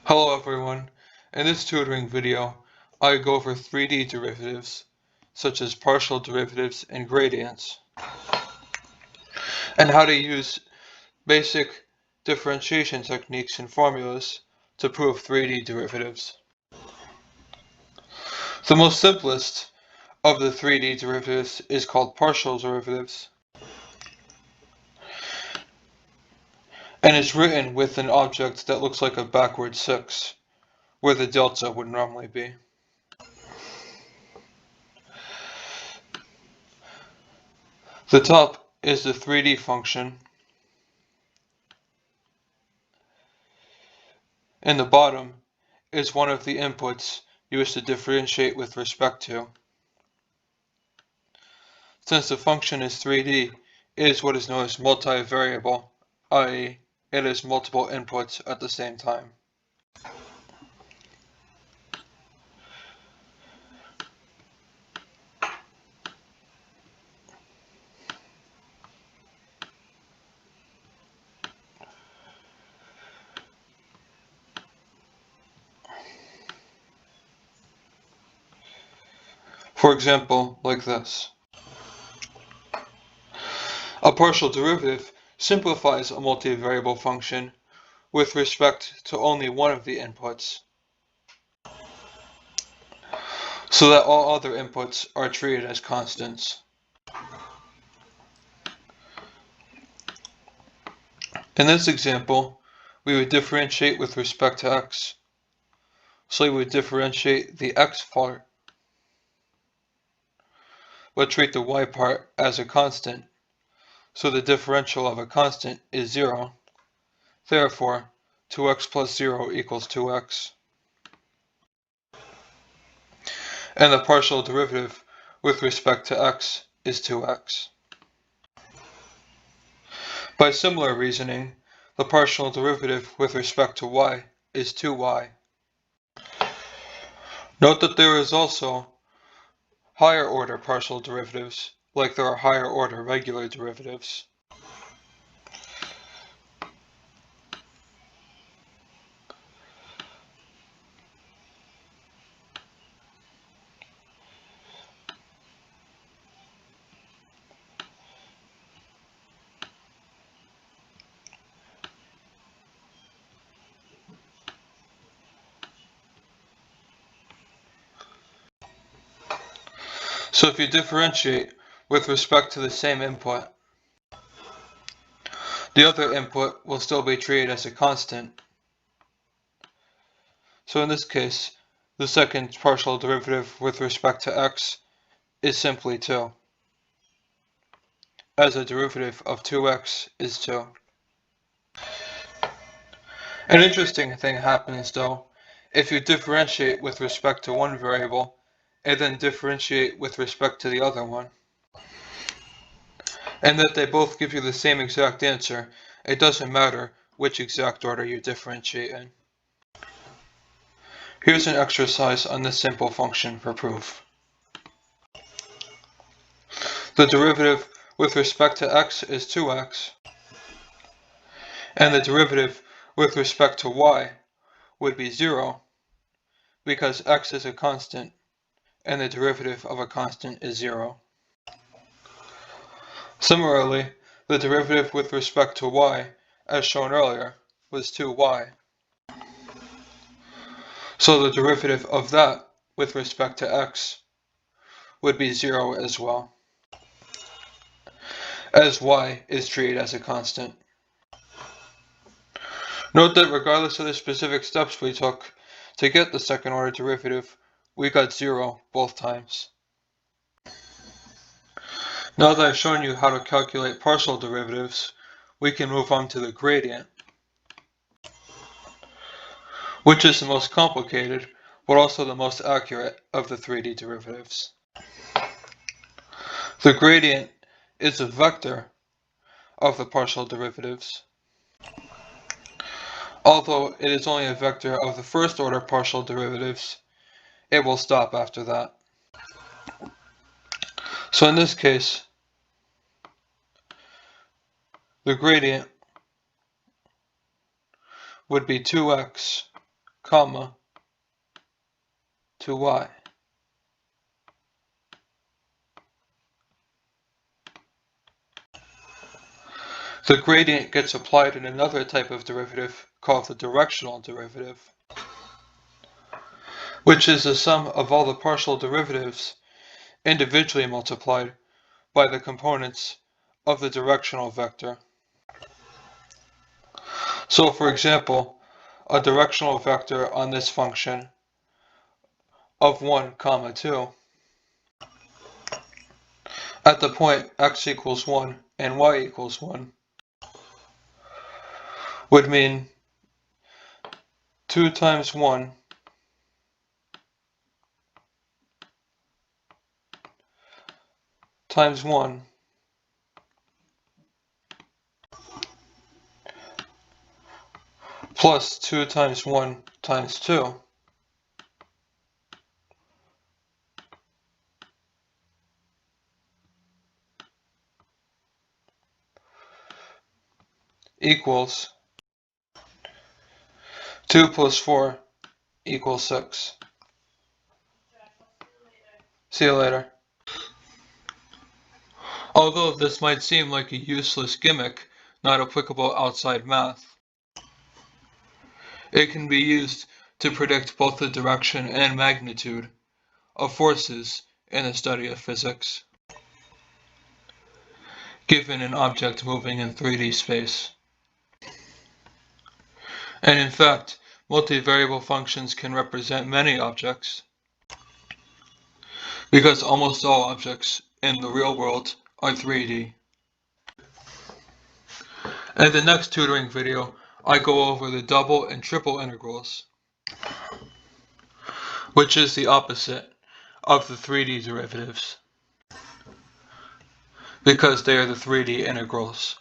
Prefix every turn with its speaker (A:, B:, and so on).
A: Hello everyone. In this tutoring video, I go over 3D derivatives, such as partial derivatives and gradients, and how to use basic differentiation techniques and formulas to prove 3D derivatives. The most simplest of the 3D derivatives is called partial derivatives, and is written with an object that looks like a backward 6, where the delta would normally be. The top is the 3D function, and the bottom is one of the inputs used to differentiate with respect to. Since the function is 3D, it is what is known as multivariable, i.e., it has multiple inputs at the same time. For example, like this. A partial derivative simplifies a multivariable function with respect to only one of the inputs, so that all other inputs are treated as constants. In this example, we would differentiate with respect to x, so we would differentiate the x part, but treat the y part as a constant, so the differential of a constant is 0. Therefore, 2x plus 0 equals 2x. And the partial derivative with respect to x is 2x. By similar reasoning, the partial derivative with respect to y is 2y. Note that there is also higher order partial derivatives, like there are higher order regular derivatives. So if you differentiate with respect to the same input, the other input will still be treated as a constant. So in this case, the second partial derivative with respect to x is simply 2, as a derivative of 2x is 2. An interesting thing happens though, if you differentiate with respect to one variable, and then differentiate with respect to the other one, and that they both give you the same exact answer, it doesn't matter which exact order you differentiate in. Here's an exercise on this simple function for proof. The derivative with respect to x is 2x, and the derivative with respect to y would be 0, because x is a constant, and the derivative of a constant is 0. Similarly, the derivative with respect to y, as shown earlier, was 2y. So the derivative of that with respect to x would be 0 as well, as y is treated as a constant. Note that regardless of the specific steps we took to get the second order derivative, we got 0 both times. Now that I've shown you how to calculate partial derivatives, we can move on to the gradient, which is the most complicated, but also the most accurate of the 3D derivatives. The gradient is a vector of the partial derivatives. Although it is only a vector of the first order partial derivatives, it will stop after that. So in this case, the gradient would be 2x comma, to y. The gradient gets applied in another type of derivative called the directional derivative, which is the sum of all the partial derivatives individually multiplied by the components of the directional vector. So for example, a directional vector on this function of 1, 2 at the point x equals 1 and y equals 1 would mean 2 times 1 times 1 plus 2 times 1 times 2 equals 2 plus 4 equals 6. See you later. Although this might seem like a useless gimmick, not applicable outside math, it can be used to predict both the direction and magnitude of forces in the study of physics, given an object moving in 3D space. And in fact, multivariable functions can represent many objects, because almost all objects in the real world are 3D. In the next tutoring video, I go over the double and triple integrals, which is the opposite of the 3D derivatives, because they are the 3D integrals.